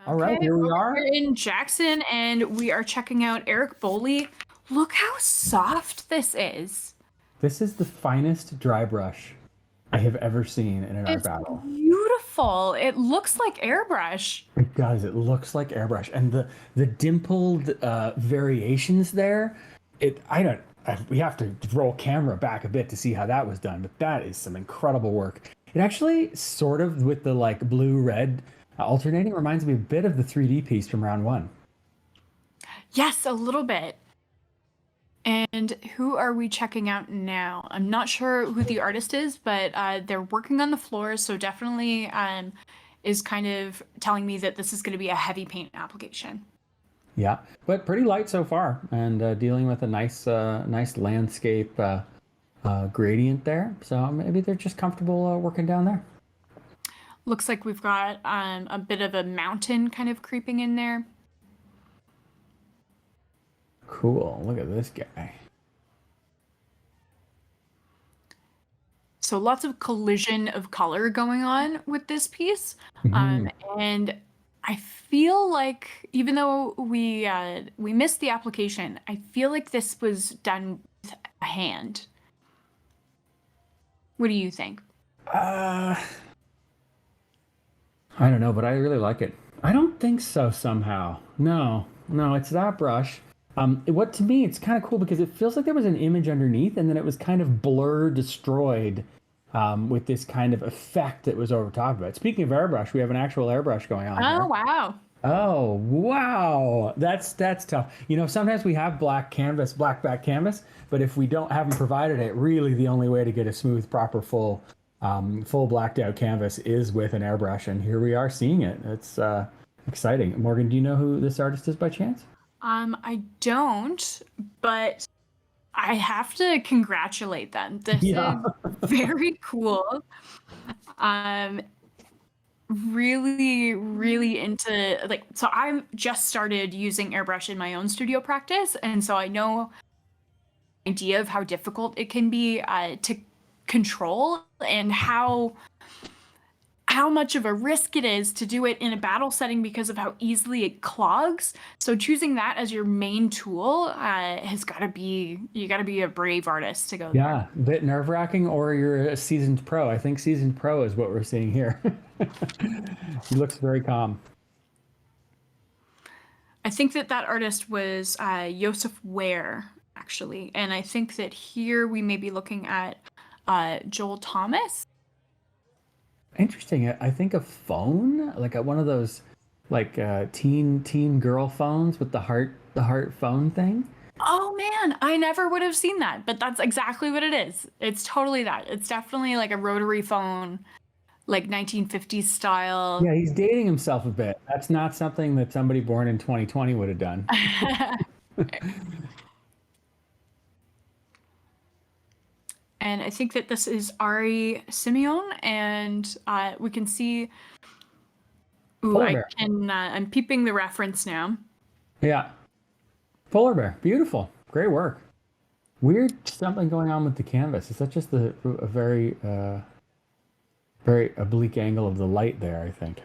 All right, Okay, here we well, are. we're in Jackson and we are checking out Eric Boley. Look how soft this is. This is the finest dry brush I have ever seen in an art It's battle. beautiful. It looks like airbrush. It does. It looks like airbrush, and the dimpled variations there. We have to roll camera back a bit to see how that was done, but that is some incredible work. It actually sort of with the like blue red alternating reminds me a bit of the 3D piece from round one. Yes, a little bit. And who are we checking out now? I'm not sure who the artist is, but they're working on the floor, so definitely is kind of telling me that this is going to be a heavy paint application. Yeah, but pretty light so far, and dealing with a nice landscape gradient there. So maybe they're just comfortable working down there. Looks like we've got a bit of a mountain kind of creeping in there. Cool. Look at this guy. So lots of collision of color going on with this piece. Mhm. And I feel like even though we missed the application, I feel like this was done with a hand. What do you think? Uh, I don't know, but I really like it. I don't think so somehow. No, no, it's that brush. What to me, it's kind of cool because it feels like there was an image underneath and then it was kind of blur destroyed with this kind of effect that was over top of it. Speaking of airbrush, we have an actual airbrush going on Oh, here. wow. Oh, wow. That's tough. You know, sometimes we have black canvas, black back canvas, but if we don't haven't provided it, really the only way to get a smooth, proper, full blacked out canvas is with an airbrush. And here we are seeing it. It's exciting. Morgan, do you know who this artist is by chance? I don't, but I have to congratulate them. This Yeah. is very cool. Um, really, really into like, so I've just started using airbrush in my own studio practice, and so I know idea of how difficult it can be to control and how much of a risk it is to do it in a battle setting because of how easily it clogs. So choosing that as your main tool has got to be, you got to be a brave artist to go there. Yeah, a bit nerve-wracking, or you're a seasoned pro. I think seasoned pro is what we're seeing here. He looks very calm. I think that that artist was Joseph Ware, actually. And I think that here we may be looking at Joel Thomas. Interesting. I think a phone, like one of those, like teen girl phones with the heart phone thing. Oh man, I never would have seen that, but that's exactly what it is. It's totally that. It's definitely like a rotary phone, like 1950s style. Yeah, he's dating himself a bit. That's not something that somebody born in 2020 would have done. And I think that this is Ari Simeon, and we can see. Ooh, Polar I bear. can. I'm peeping the reference now. Yeah, polar bear. Beautiful. Great work. Weird something going on with the canvas. Is that just a very oblique angle of the light there, I think.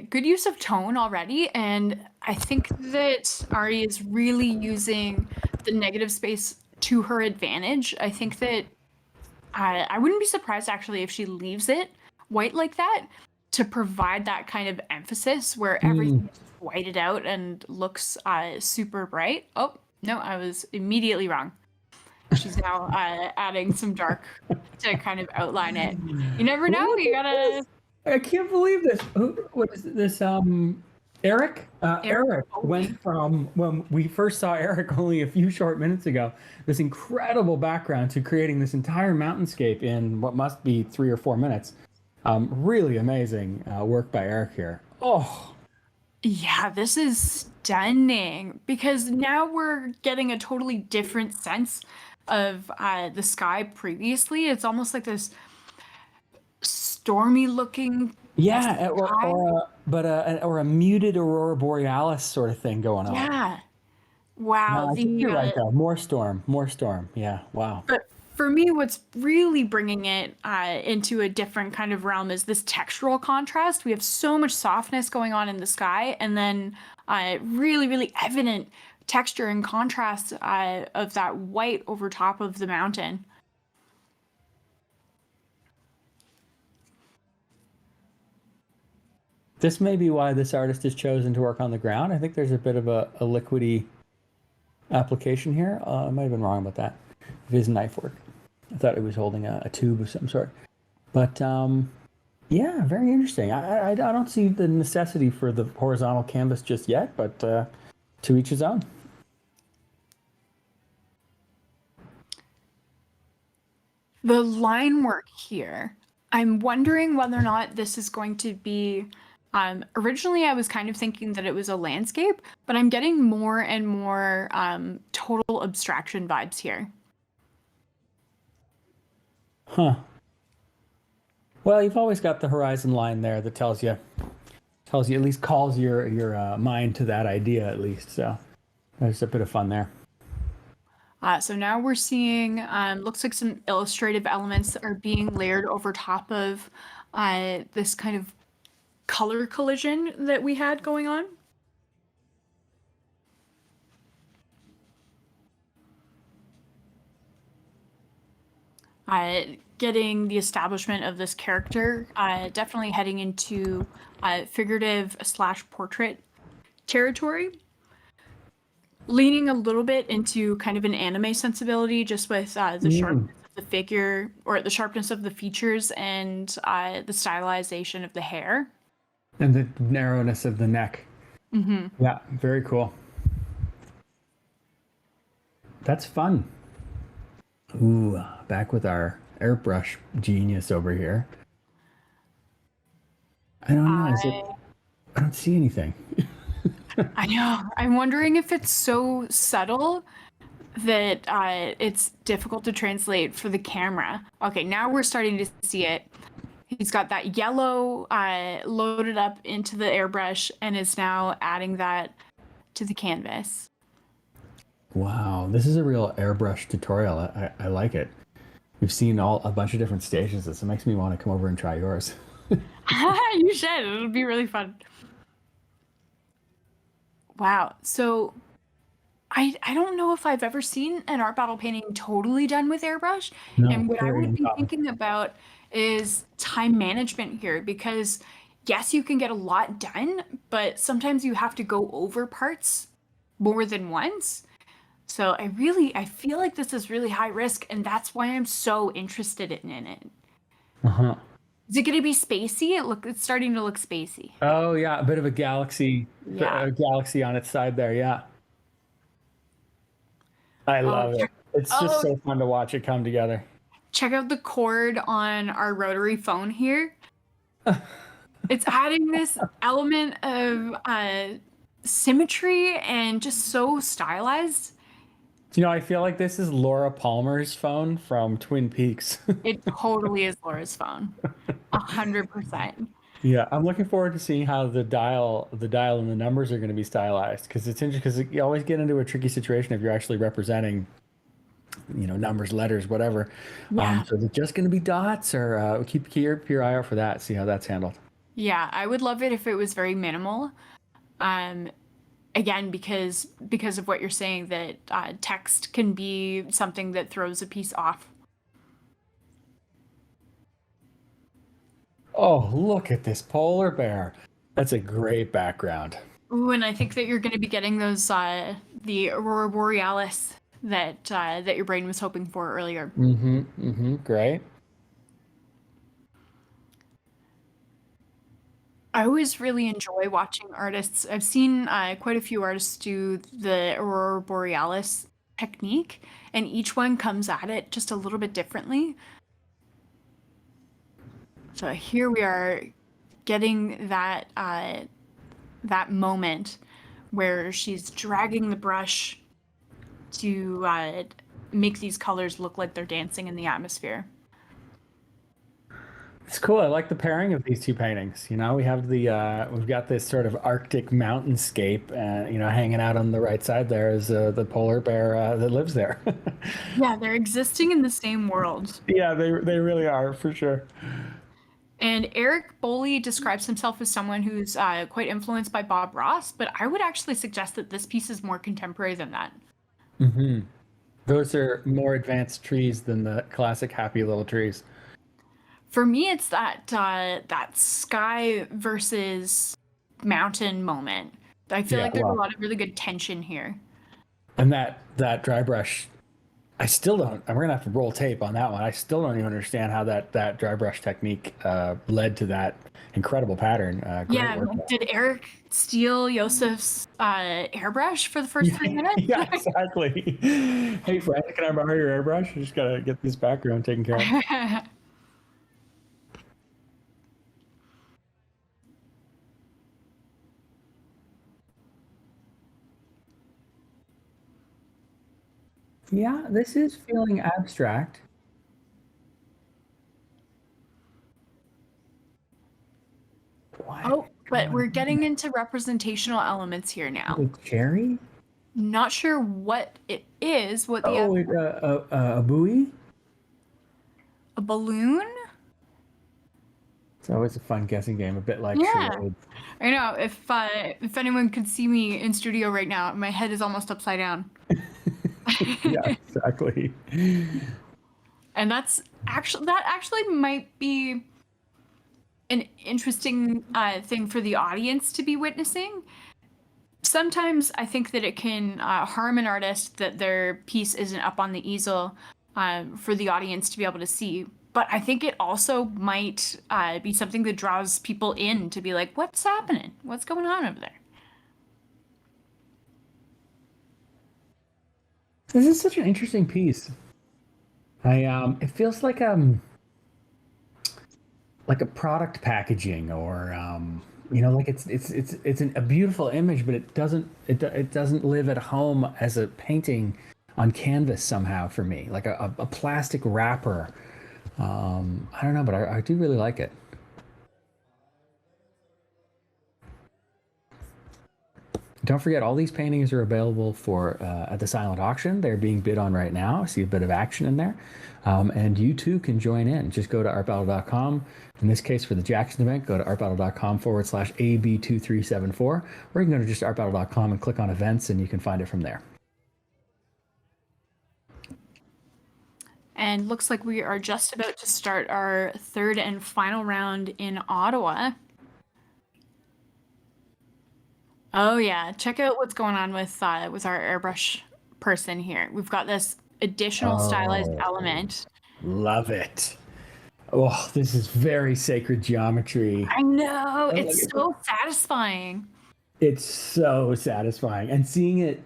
Good use of tone already, and I think that Ari is really using the negative space to her advantage. I think that I wouldn't be surprised actually if she leaves it white like that to provide that kind of emphasis where Mm. everything is whited out and looks super bright. Oh, no, I was immediately wrong. She's now adding some dark to kind of outline it. You never know, you gotta. I can't believe this. What is this? Eric? Eric Eric Boley. went from when we first saw Eric only a few short minutes ago, this incredible background to creating this entire mountainscape in what must be 3 or 4 minutes. Really amazing work by Eric here. Oh, Yeah, this is stunning because now we're getting a totally different sense of the sky previously. It's almost like this stormy looking yeah, sky. or a muted aurora borealis sort of thing going on. Yeah. Wow. No, I think you're right though. More storm, more storm. Yeah, wow. But For me, what's really bringing it into a different kind of realm is this textural contrast. We have so much softness going on in the sky, and then really, really evident texture and contrast of that white over top of the mountain. This may be why this artist has chosen to work on the ground. I think there's a bit of a liquidy application here. I might have been wrong about that. It is knife work. I thought it was holding a tube of some sort. But yeah, very interesting. I don't see the necessity for the horizontal canvas just yet, but to each his own. The line work here, I'm wondering whether or not this is going to be. Originally, I was kind of thinking that it was a landscape, but I'm getting more and more total abstraction vibes here. Huh. Well, you've always got the horizon line there that tells you at least calls your mind to that idea at least. So there's a bit of fun there. So now we're seeing, looks like some illustrative elements that are being layered over top of this kind of color collision that we had going on. Getting the establishment of this character, definitely heading into figurative / portrait territory. Leaning a little bit into kind of an anime sensibility, just with the sharpness of the figure, or the sharpness of the features, and the stylization of the hair. And the narrowness of the neck. Mm-hmm. Yeah, very cool. That's fun. Ooh, back with our airbrush genius over here. I don't know. I don't see anything. I know. I'm wondering if it's so subtle that it's difficult to translate for the camera. Okay, now we're starting to see it. He's got that yellow loaded up into the airbrush and is now adding that to the canvas. Wow, this is a real airbrush tutorial. I like it. We've seen a bunch of different stages. This makes me want to come over and try yours. You should. It'll be really fun. Wow. So I don't know if I've ever seen an art battle painting totally done with airbrush. No, And what I very would be uncommon. thinking about is time management here, because yes, you can get a lot done, but sometimes you have to go over parts more than once. So I feel like this is really high risk, and that's why I'm so interested in it. Uh-huh. Is it going to be spacey? It's starting to look spacey. Oh yeah, a bit of a galaxy, Yeah. a galaxy on its side there. Yeah, I Oh, love it. It's just oh, so fun to watch it come together. check out the cord on our rotary phone here. It's adding this element of symmetry and just so stylized. You know, I feel like this is Laura Palmer's phone from Twin Peaks. It totally is Laura's phone. 100%. Yeah, I'm looking forward to seeing how the dial and the numbers are going to be stylized, because it's interesting, because you always get into a tricky situation if you're actually representing, numbers, letters, whatever. Yeah. So is it just going to be dots, or keep your eye out for that, see how that's handled. Yeah, I would love it if it was very minimal. Um, Again, because of what you're saying, that text can be something that throws a piece off. Oh, look at this polar bear. That's a great background. Ooh, and I think that you're going to be getting those the aurora borealis that your brain was hoping for earlier. Great. I always really enjoy watching artists. I've seen quite a few artists do the aurora borealis technique, and each one comes at it just a little bit differently. So here we are getting that moment where she's dragging the brush to make these colors look like they're dancing in the atmosphere. It's cool. I like the pairing of these two paintings. You know, we have we've got this sort of Arctic mountainscape, you know, hanging out on the right side there is the polar bear that lives there. Yeah, they're existing in the same world. Yeah, they really are for sure. And Eric Boley describes himself as someone who's quite influenced by Bob Ross, but I would actually suggest that this piece is more contemporary than that. Hmm. Those are more advanced trees than the classic happy little trees. For me, it's that sky versus mountain moment. I feel Yeah, like there's a well, lot of really good tension here. and that dry brush, I still don't. We're gonna have to roll tape on that one. I still don't even understand how that dry brush technique led to that incredible pattern. Great Yeah, work. did Eric steal Yosef's airbrush for the first Yeah, 3 minutes? yeah, exactly. Hey, friend, can I borrow your airbrush? I just gotta get this background taken care of. Yeah, this is feeling abstract. What Oh, is but going we're on? getting into representational elements here now. A cherry? Not sure what it is, what the Oh, a buoy? a balloon? It's always a fun guessing game, a bit like Yeah. charades. I know. If anyone could see me in studio right now, my head is almost upside down. Yeah, exactly. And that actually might be an interesting thing for the audience to be witnessing. Sometimes I think that it can harm an artist that their piece isn't up on the easel for the audience to be able to see. But I think it also might be something that draws people in to be like, what's happening? What's going on over there? This is such an interesting piece. It feels like a product packaging or you know, like a beautiful image, but it doesn't live at home as a painting on canvas somehow for me, like a plastic wrapper. I don't know, but I do really like it. Don't forget, all these paintings are available for at the silent auction. They're being bid on right now. I see a bit of action in there. And you too can join in. Just go to artbattle.com. In this case, for the Jackson event, go to artbattle.com/AB2374, or you can go to just artbattle.com and click on events, and you can find it from there. And looks like we are just about to start our third and final round in Ottawa. Oh yeah, check out what's going on with our airbrush person here. We've got this additional stylized Oh, element. love it. Oh, this is very sacred geometry. I know, Oh, look it's at so satisfying. It's so satisfying, and seeing it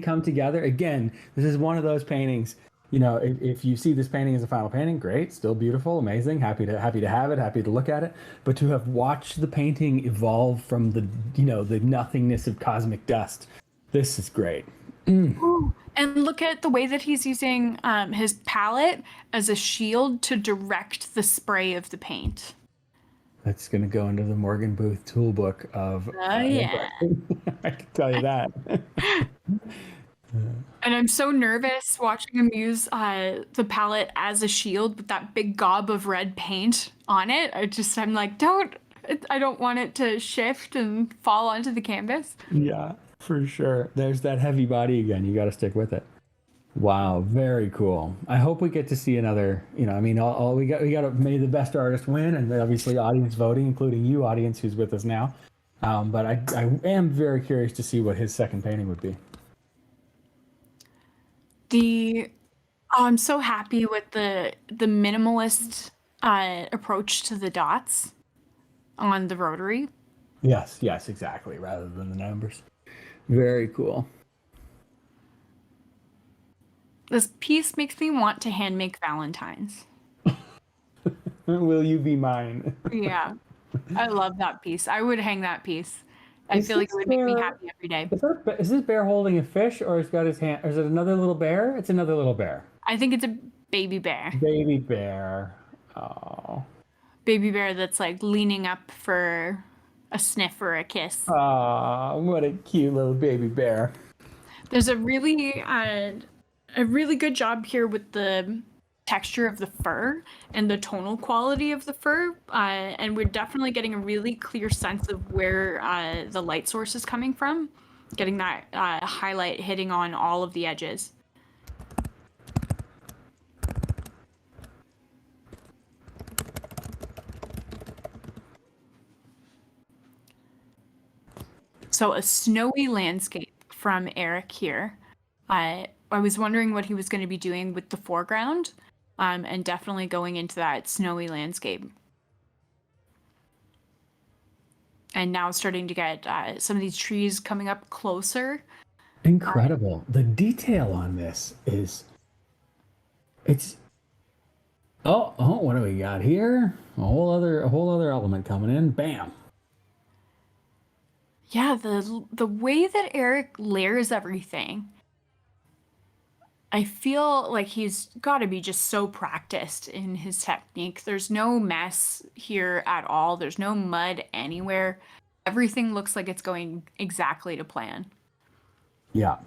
come together again. This is one of those paintings. You know, if you see this painting as a final painting, great, still beautiful, amazing, happy to have it, happy to look at it. But to have watched the painting evolve from the nothingness of cosmic dust, this is great. Ooh, and look at the way that he's using his palette as a shield to direct the spray of the paint. That's going to go into the Morgan Booth toolbook of Oh yeah. I can tell you that. And I'm so nervous watching him use the palette as a shield with that big gob of red paint on it. I'm like, I don't want it to shift and fall onto the canvas. Yeah, for sure. There's that heavy body again. You got to stick with it. Wow, very cool. I hope we get to see another. You know, I mean, all we got to may the best artist win, and obviously audience voting, including you, audience, who's with us now. But I am very curious to see what his second painting would be. I'm so happy with the minimalist approach to the dots on the rotary. Yes, exactly. Rather than the numbers. Very cool. This piece makes me want to hand make Valentines. Will you be mine? Yeah, I love that piece. I would hang that piece. I Is feel like this it would make me bear? happy every day. Is this bear holding a fish, or he's got his hand? Or is it another little bear? It's another little bear. I think it's a baby bear. Baby bear. Oh. baby bear that's like leaning up for a sniff or a kiss. Aw, what a cute little baby bear. There's a really good job here with the texture of the fur and the tonal quality of the fur, and we're definitely getting a really clear sense of where the light source is coming from, getting that highlight hitting on all of the edges. So a snowy landscape from Eric here. I was wondering what he was going to be doing with the foreground, and definitely going into that snowy landscape. And now starting to get some of these trees coming up closer. Incredible. The detail on this is, it's, oh, what do we got here? A whole other element coming in. Bam. Yeah, the way that Eric layers everything, I feel like he's got to be just so practiced in his technique. There's no mess here at all. There's no mud anywhere. Everything looks like it's going exactly to plan. Yeah.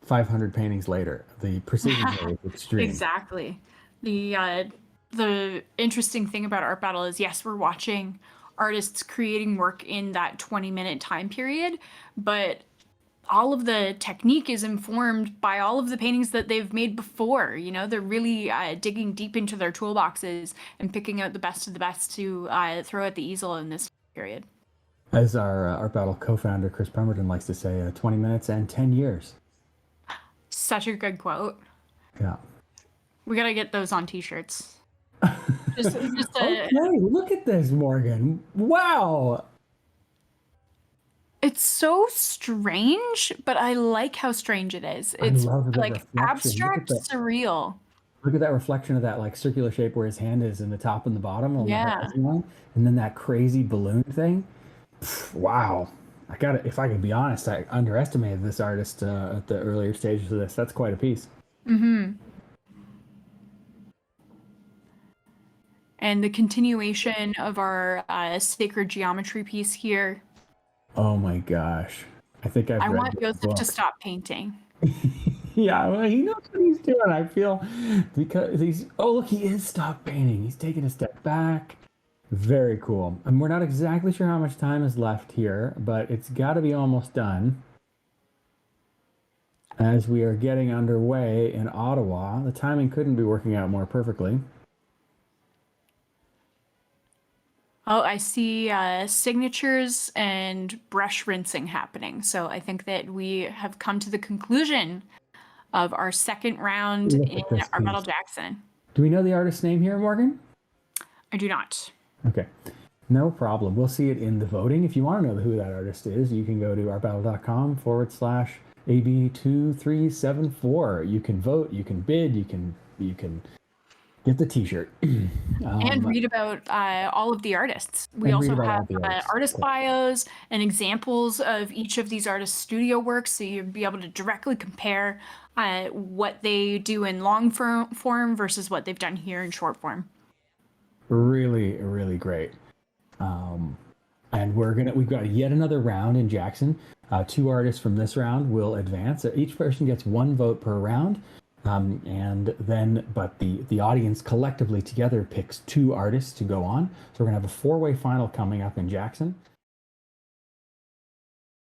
500 paintings later, the precision here is extreme. Exactly. The interesting thing about Art Battle is, yes, we're watching artists creating work in that 20-minute time period, but all of the technique is informed by all of the paintings that they've made before. You know, they're really digging deep into their toolboxes and picking out the best of the best to throw at the easel in this period. As our Art Battle co-founder Chris Pemberton likes to say, 20 minutes and 10 years. Such a good quote. Yeah. We gotta get those on t-shirts. Okay, look at this, Morgan. Wow. It's so strange, but I like how strange it is. It's like abstract, surreal. Look at that reflection of that like circular shape where his hand is in the top and the bottom on the horizon line, and then that crazy balloon thing. Wow. If I could be honest, I underestimated this artist at the earlier stages of this. That's quite a piece. Mm-hmm. And the continuation of our sacred geometry piece here. Oh my gosh. I want Joseph to stop painting. Yeah, well, he knows what he's doing, I feel. Because look, he is stop painting. He's taking a step back. Very cool. And we're not exactly sure how much time is left here, but it's got to be almost done. As we are getting underway in Ottawa, the timing couldn't be working out more perfectly. Oh, I see signatures and brush rinsing happening. So I think that we have come to the conclusion of our second round in Art Battle Jackson. Do we know the artist's name here, Morgan? I do not. Okay, no problem. We'll see it in the voting. If you want to know who that artist is, you can go to artbattle.com/AB2374. You can vote, you can bid, you can get the t-shirt. And read about all of the artists. We also have artist bios and examples of each of these artists' studio works, so you'll be able to directly compare what they do in long form versus what they've done here in short form. Really, really great. And we've got yet another round in Jackson. 2 artists from this round will advance. Each person gets 1 vote per round. But the audience collectively together picks 2 artists to go on. So we're gonna have a 4-way final coming up in Jackson.